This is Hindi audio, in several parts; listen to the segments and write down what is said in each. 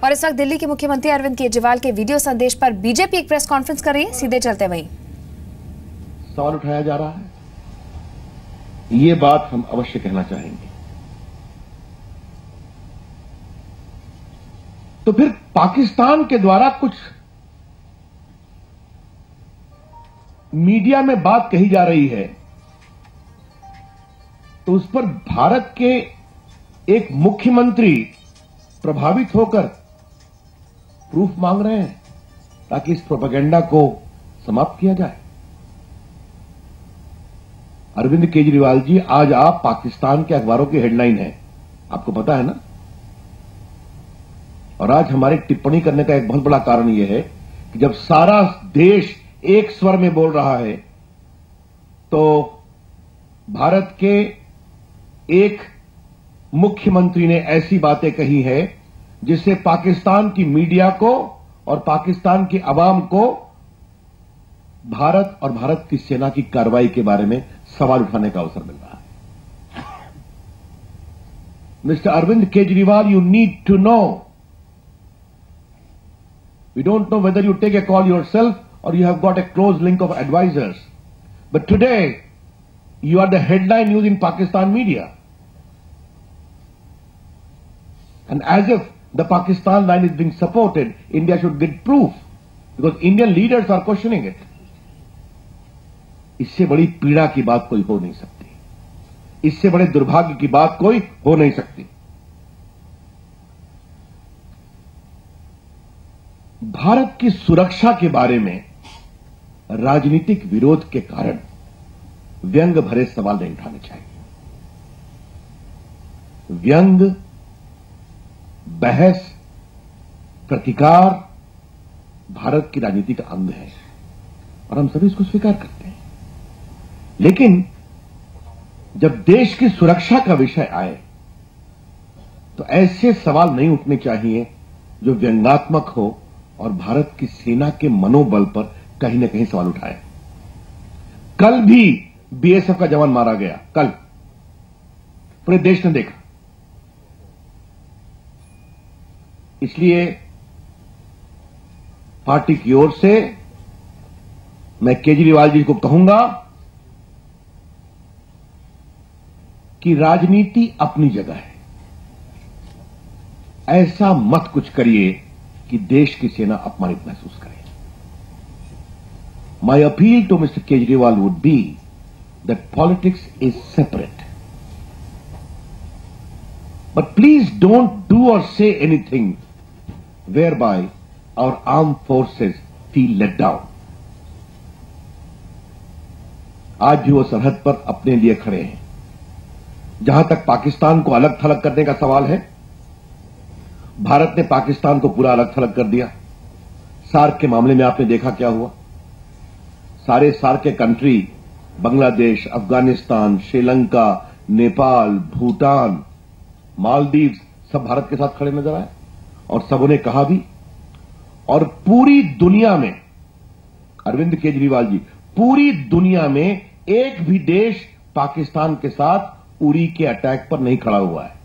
और इस वक्त दिल्ली के मुख्यमंत्री अरविंद केजरीवाल के वीडियो संदेश पर बीजेपी एक प्रेस कॉन्फ्रेंस कर रही है। सीधे चलते वहीं सवाल उठाया जा रहा है, ये बात हम अवश्य कहना चाहेंगे। तो फिर पाकिस्तान के द्वारा कुछ मीडिया में बात कही जा रही है, तो उस पर भारत के एक मुख्यमंत्री प्रभावित होकर प्रूफ मांग रहे हैं ताकि इस प्रोपेगेंडा को समाप्त किया जाए। अरविंद केजरीवाल जी, आज आप पाकिस्तान के अखबारों की हेडलाइन है, आपको पता है ना। और आज हमारी टिप्पणी करने का एक बहुत बड़ा कारण यह है कि जब सारा देश एक स्वर में बोल रहा है, तो भारत के एक मुख्यमंत्री ने ऐसी बातें कही है जिससे पाकिस्तान की मीडिया को और पाकिस्तान की आवाम को भारत और भारत की सेना की कार्रवाई के बारे में सवाल उठाने का अवसर मिल रहा है। Mister Arvind Kejriwal, you need to know, we don't know whether you take a call yourself or you have got a close link of advisors, but today you are the headline news in Pakistan media, and as if the Pakistan line is being supported, India should get proof because Indian leaders are questioning it. इससे बड़ी पीड़ा की बात कोई हो नहीं सकती, इससे बड़े दुर्भाग्य की बात कोई हो नहीं सकती। भारत की सुरक्षा के बारे में राजनीतिक विरोध के कारण व्यंग भरे सवाल नहीं उठाने चाहिए। व्यंग, बहस, प्रतिकार भारत की राजनीति का अंग है और हम सभी इसको स्वीकार करते हैं। लेकिन जब देश की सुरक्षा का विषय आए तो ऐसे सवाल नहीं उठने चाहिए जो व्यंग्यात्मक हो और भारत की सेना के मनोबल पर कहीं न कहीं सवाल उठाए। कल भी बीएसएफ का जवान मारा गया, कल पूरे देश ने देखा। इसलिए पार्टी की ओर से मैं केजरीवाल जी को कहूंगा कि राजनीति अपनी जगह है, ऐसा मत कुछ करिए कि देश की सेना अपमानित महसूस करे। My appeal to Mr. Kejriwal would be that politics is separate. But please don't do or say anything whereby our armed forces feel let down. आज भी वो सरहद पर अपने लिए खड़े हैं। जहां तक पाकिस्तान को अलग थलग करने का सवाल है, भारत ने पाकिस्तान को पूरा अलग थलग कर दिया। सार्क के मामले में आपने देखा क्या हुआ। सारे सार्क के कंट्री, बांग्लादेश, अफगानिस्तान, श्रीलंका, नेपाल, भूटान, मालदीव्स, सब भारत के साथ खड़े नजर आए और सबों ने कहा भी। और पूरी दुनिया में, अरविंद केजरीवाल जी, पूरी दुनिया में एक भी देश पाकिस्तान के साथ उरी के अटैक पर नहीं खड़ा हुआ है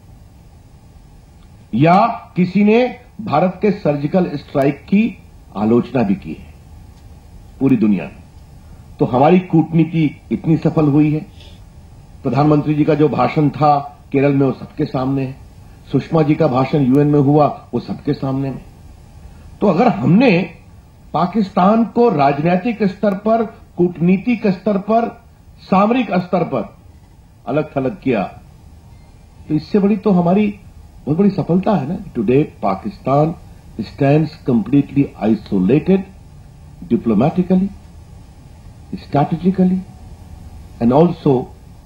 या किसी ने भारत के सर्जिकल स्ट्राइक की आलोचना भी की है पूरी दुनिया में। तो हमारी कूटनीति इतनी सफल हुई है। प्रधानमंत्री जी का जो भाषण था केरल में, वो सबके सामने है। सुषमा जी का भाषण यूएन में हुआ, वो सबके सामने में। तो अगर हमने पाकिस्तान को राजनीतिक स्तर पर, कूटनीतिक स्तर पर, सामरिक स्तर पर अलग थलग किया, तो इससे बड़ी तो हमारी बहुत बड़ी सफलता है ना। Today Pakistan stands completely isolated diplomatically, strategically and also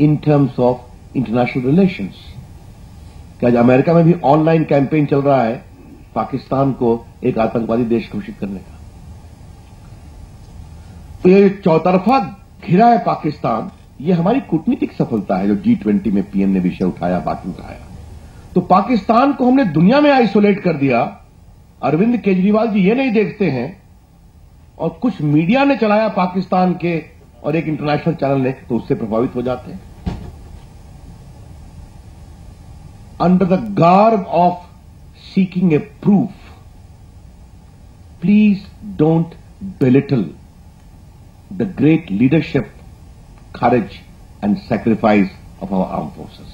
in terms of international relations. क्या आज अमेरिका में भी ऑनलाइन कैंपेन चल रहा है पाकिस्तान को एक आतंकवादी देश घोषित करने का। तो ये चौतरफा घिरा है पाकिस्तान, ये हमारी कूटनीतिक सफलता है जो G20 में पीएम ने विषय उठाया, बाकी उठाया। तो पाकिस्तान को हमने दुनिया में आइसोलेट कर दिया। अरविंद केजरीवाल जी ये नहीं देखते हैं और कुछ मीडिया ने चलाया पाकिस्तान के और एक इंटरनेशनल चैनल ने, तो उससे प्रभावित हो जाते हैं। Under the garb of seeking a proof please don't belittle the great leadership, courage and sacrifice of our armed forces.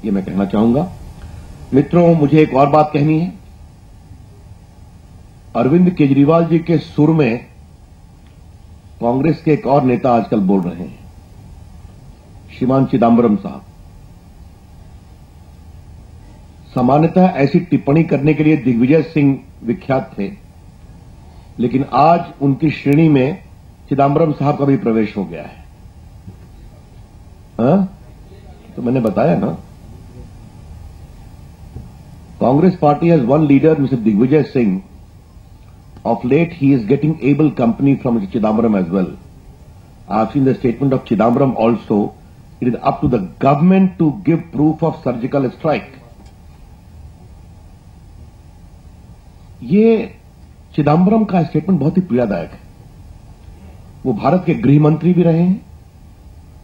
ये मैं कहना चाहूंगा। मित्रों, मुझे एक और बात कहनी है। अरविंद केजरीवाल जी के सुर में कांग्रेस के एक और नेता आजकल बोल रहे हैं, श्रीमान चिदंबरम साहब। सामान्यतः ऐसी टिप्पणी करने के लिए दिग्विजय सिंह विख्यात थे, लेकिन आज उनकी श्रेणी में चिदंबरम साहब का भी प्रवेश हो गया है। तो मैंने बताया ना, Congress party has one leader mister Digvijay Singh. Of late, he is getting able company from Mr. Chidambaram as well. I have seen the statement of Chidambaram also. It is up to the government to give proof of surgical strike. ये चिदंबरम का स्टेटमेंट बहुत ही पीड़ादायक है। वो भारत के गृह मंत्री भी रहे हैं,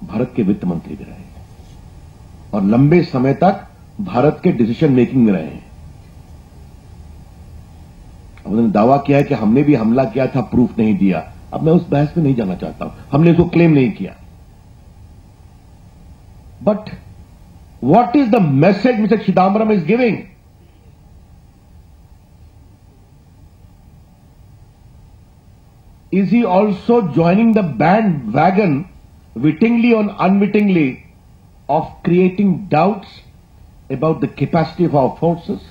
भारत के वित्त मंत्री भी रहे हैं और लंबे समय तक भारत के डिसीजन मेकिंग में रहे हैं। उन्होंने दावा किया है कि हमने भी हमला किया था, प्रूफ नहीं दिया। अब मैं उस बहस में नहीं जाना चाहता हूं, हमने इसको क्लेम नहीं किया। But what is the message mister Chidambaram is giving? Is he also joining the bandwagon, wittingly or unwittingly, of creating doubts about the capacity of our forces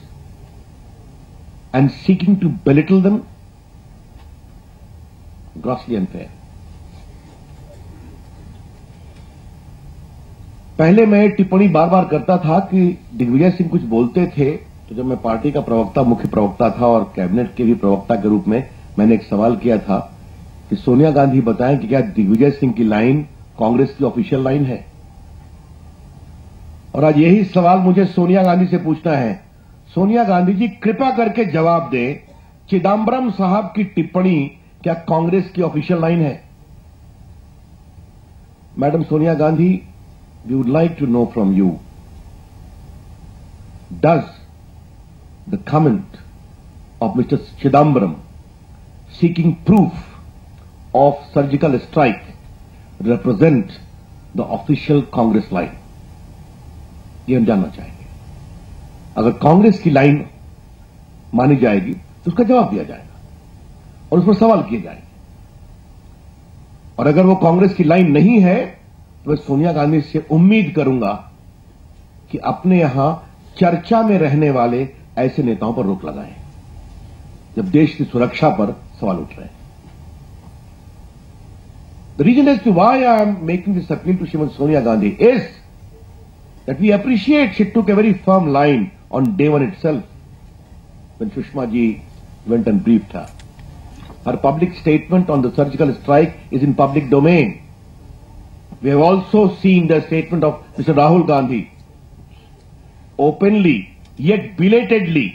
and seeking to belittle them? Grossly unfair. पहले मैं टिप्पणी बार बार करता था कि दिग्विजय सिंह कुछ बोलते थे तो जब मैं पार्टी का प्रवक्ता, मुख्य प्रवक्ता था और कैबिनेट के भी प्रवक्ता के रूप में मैंने एक सवाल किया था कि सोनिया गांधी बताएं कि क्या दिग्विजय सिंह की लाइन कांग्रेस की ऑफिशियल लाइन है। और आज यही सवाल मुझे सोनिया गांधी से पूछना है। सोनिया गांधी जी, कृपया करके जवाब दें, चिदंबरम साहब की टिप्पणी क्या कांग्रेस की ऑफिशियल लाइन है? Madam Sonia Gandhi, we would like to know from you, does the comment of mister Chidambaram seeking proof of surgical strike represent the official Congress line? ये हम जानना चाहेंगे। अगर कांग्रेस की लाइन मानी जाएगी तो उसका जवाब दिया जाएगा और उस पर सवाल किए जाएंगे। और अगर वो कांग्रेस की लाइन नहीं है तो मैं सोनिया गांधी से उम्मीद करूंगा कि अपने यहां चर्चा में रहने वाले ऐसे नेताओं पर रोक लगाएं जब देश की सुरक्षा पर सवाल उठ रहे हैं। The reason as to why I am making this appeal to Srimati Sonia Gandhi is that we appreciate she took a very firm line on day one itself when Sushma ji went and briefed her. Her public statement on the surgical strike is in public domain. We have also seen the statement of Mr. Rahul Gandhi openly yet belatedly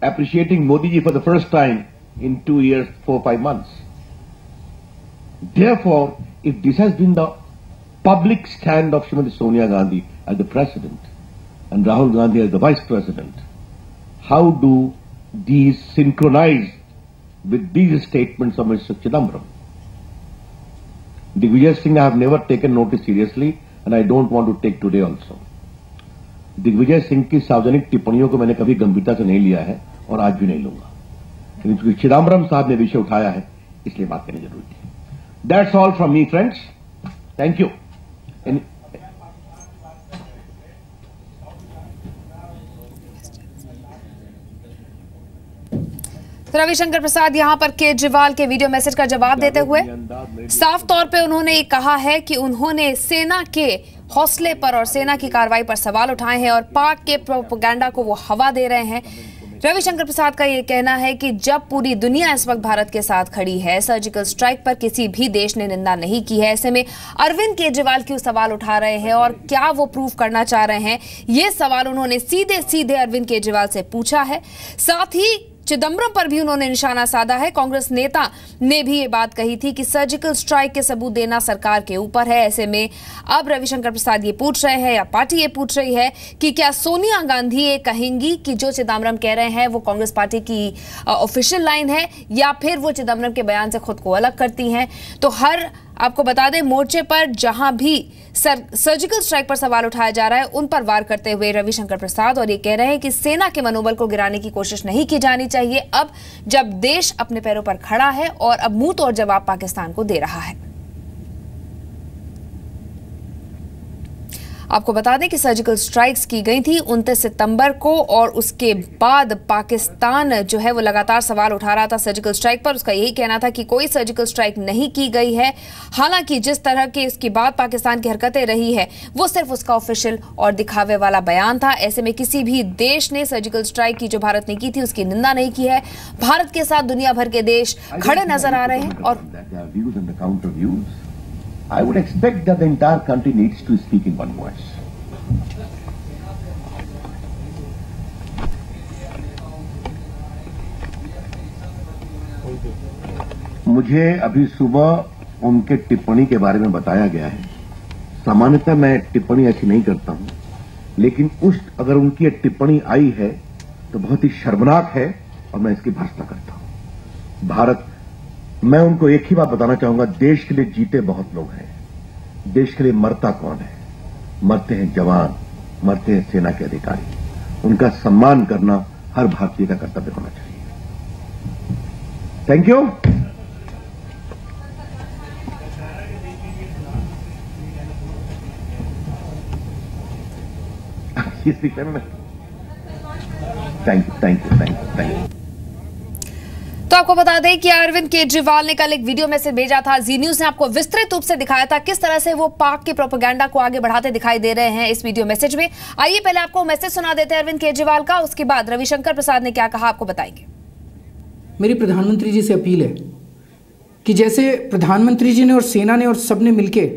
appreciating Modi ji for the first time in 2 years, 4-5 months. Therefore, if this has been the public stand of Srimati Sonia Gandhi as the president and Rahul Gandhi as the vice president, how do these synchronize with these statements of Mr. Chidambaram? Digvijay Singh I have never taken notice seriously and I don't want to take today also. Digvijay Singh की सार्वजनिक टिप्पणियों को मैंने कभी गंभीरता से नहीं लिया है और आज भी नहीं लूंगा, लेकिन चूंकि चिदंबरम साहब ने विषय उठाया है इसलिए बात करनी जरूरी थी। That's all from me, friends. Thank you. Ravishankar प्रसाद यहां पर केजरीवाल के वीडियो मैसेज का जवाब देते हुए साफ तौर पे उन्होंने ये कहा है कि उन्होंने सेना के हौसले पर और सेना की कार्रवाई पर सवाल उठाए हैं और पाक के प्रोपेगेंडा को वो हवा दे रहे हैं। रविशंकर प्रसाद का ये कहना है कि जब पूरी दुनिया इस वक्त भारत के साथ खड़ी है, सर्जिकल स्ट्राइक पर किसी भी देश ने निंदा नहीं की है, ऐसे में अरविंद केजरीवाल क्यों सवाल उठा रहे हैं और क्या वो प्रूफ करना चाह रहे हैं, ये सवाल उन्होंने सीधे सीधे अरविंद केजरीवाल से पूछा है। साथ ही चिदंबरम पर भी उन्होंने निशाना साधा है। कांग्रेस नेता ने भी ये बात कही थी कि सर्जिकल स्ट्राइक के सबूत देना सरकार के ऊपर है। ऐसे में अब रविशंकर प्रसाद ये पूछ रहे हैं या पार्टी ये पूछ रही है कि क्या सोनिया गांधी ये कहेंगी कि जो चिदंबरम कह रहे हैं वो कांग्रेस पार्टी की ऑफिशियल लाइन है, या फिर वो चिदंबरम के बयान से खुद को अलग करती हैं। तो हर आपको बता दें, मोर्चे पर जहां भी सर्जिकल स्ट्राइक पर सवाल उठाया जा रहा है उन पर वार करते हुए रविशंकर प्रसाद और ये कह रहे हैं कि सेना के मनोबल को गिराने की कोशिश नहीं की जानी चाहिए, अब जब देश अपने पैरों पर खड़ा है और अब मुंह तोड़ जवाब पाकिस्तान को दे रहा है। आपको बता दें कि सर्जिकल स्ट्राइक्स की गई थी 29 सितंबर को और उसके बाद पाकिस्तान जो है वो लगातार सवाल उठा रहा था सर्जिकल स्ट्राइक पर। उसका यही कहना था कि कोई सर्जिकल स्ट्राइक नहीं की गई है। हालांकि जिस तरह की इसके बाद पाकिस्तान की हरकतें रही है वो सिर्फ उसका ऑफिशियल और दिखावे वाला बयान था। ऐसे में किसी भी देश ने सर्जिकल स्ट्राइक की जो भारत ने की थी उसकी निंदा नहीं की है। भारत के साथ दुनिया भर के देश खड़े नजर आ रहे हैं और I would expect that the entire country needs to speak in one voice. मुझे अभी सुबह उनके टिप्पणी के बारे में बताया गया है। सामान्यतः मैं टिप्पणी ऐसी नहीं करता हूं, लेकिन अगर उनकी टिप्पणी आई है तो बहुत ही शर्मनाक है और मैं इसकी भर्त्सना करता हूं। भारत, मैं उनको एक ही बात बताना चाहूंगा, देश के लिए जीते बहुत लोग हैं, देश के लिए मरता कौन है? मरते हैं जवान, मरते हैं सेना के अधिकारी। उनका सम्मान करना हर भारतीय का कर्तव्य होना चाहिए। Thank you. Thank you. तो आपको बता दें कि अरविंद केजरीवाल ने कल एक वीडियो मैसेज भेजा था। जी न्यूज ने आपको विस्तृत रूप से दिखाया था किस तरह से वो पाक के प्रोपेगेंडा को आगे बढ़ाते दिखाई दे रहे हैं इस वीडियो मैसेज में। आइए पहले आपको मैसेज सुना देते हैं अरविंद केजरीवाल का, उसके बाद रविशंकर प्रसाद ने क्या कहा आपको बताएंगे। मेरी प्रधानमंत्री जी से अपील है कि जैसे प्रधानमंत्री जी ने और सेना ने और सबने मिलके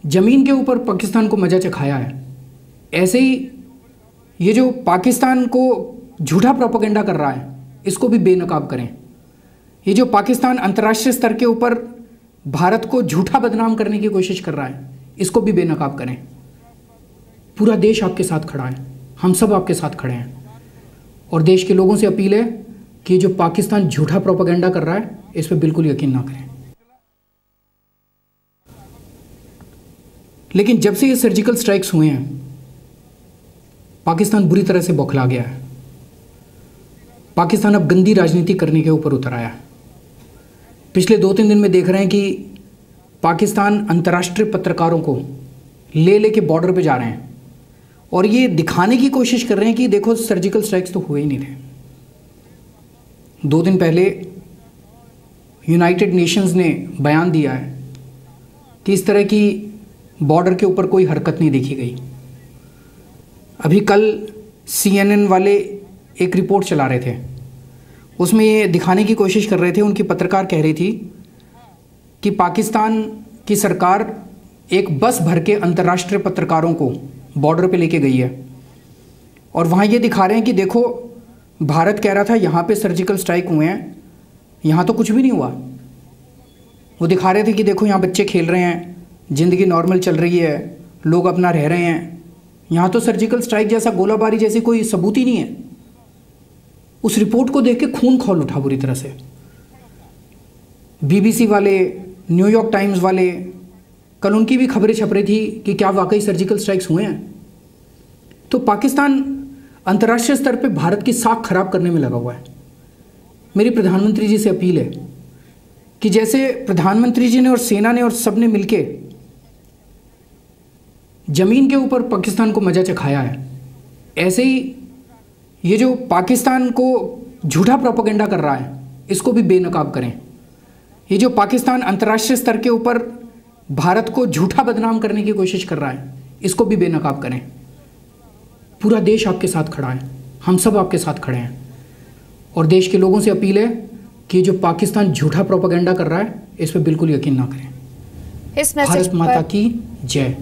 जमीन के ऊपर पाकिस्तान को मजा चखाया है, ऐसे ही ये जो पाकिस्तान को झूठा प्रोपेगेंडा कर रहा है इसको भी बेनकाब करें। ये जो पाकिस्तान अंतर्राष्ट्रीय स्तर के ऊपर भारत को झूठा बदनाम करने की कोशिश कर रहा है इसको भी बेनकाब करें। पूरा देश आपके साथ खड़ा है, हम सब आपके साथ खड़े हैं और देश के लोगों से अपील है कि जो पाकिस्तान झूठा प्रोपेगेंडा कर रहा है इस पर बिल्कुल यकीन ना करें। लेकिन जब से ये सर्जिकल स्ट्राइक्स हुए हैं पाकिस्तान बुरी तरह से बौखला गया है। पाकिस्तान अब गंदी राजनीति करने के ऊपर उतर आया है। पिछले 2-3 दिन में देख रहे हैं कि पाकिस्तान अंतर्राष्ट्रीय पत्रकारों को ले के बॉर्डर पे जा रहे हैं और ये दिखाने की कोशिश कर रहे हैं कि देखो सर्जिकल स्ट्राइक्स तो हुए ही नहीं थे। 2 दिन पहले यूनाइटेड नेशंस ने बयान दिया है कि इस तरह की बॉर्डर के ऊपर कोई हरकत नहीं देखी गई। अभी कल CNN वाले एक रिपोर्ट चला रहे थे, उसमें ये दिखाने की कोशिश कर रहे थे, उनकी पत्रकार कह रही थी कि पाकिस्तान की सरकार एक बस भर के अंतर्राष्ट्रीय पत्रकारों को बॉर्डर पे लेके गई है और वहाँ ये दिखा रहे हैं कि देखो भारत कह रहा था यहाँ पे सर्जिकल स्ट्राइक हुए हैं, यहाँ तो कुछ भी नहीं हुआ। वो दिखा रहे थे कि देखो यहाँ बच्चे खेल रहे हैं, ज़िंदगी नॉर्मल चल रही है, लोग अपना रह रहे हैं, यहाँ तो सर्जिकल स्ट्राइक जैसा गोलाबारी जैसी कोई सबूत ही नहीं है। उस रिपोर्ट को देख के खून खौल उठा बुरी तरह से। BBC वाले, न्यूयॉर्क टाइम्स वाले, कल उनकी भी खबरें छप रही थी कि क्या वाकई सर्जिकल स्ट्राइक्स हुए हैं। तो पाकिस्तान अंतर्राष्ट्रीय स्तर पे भारत की साख खराब करने में लगा हुआ है। मेरी प्रधानमंत्री जी से अपील है कि जैसे प्रधानमंत्री जी ने और सेना ने और सबने मिलके जमीन के ऊपर पाकिस्तान को मजा चखाया है, ऐसे ही ये जो पाकिस्तान को झूठा प्रोपेगेंडा कर रहा है इसको भी बेनकाब करें। ये जो पाकिस्तान अंतर्राष्ट्रीय स्तर के ऊपर भारत को झूठा बदनाम करने की कोशिश कर रहा है इसको भी बेनकाब करें। पूरा देश आपके साथ खड़ा है, हम सब आपके साथ खड़े हैं और देश के लोगों से अपील है कि जो पाकिस्तान झूठा प्रोपेगेंडा कर रहा है इस पर बिल्कुल यकीन ना करें। इस मैसेज भारत माता की जय।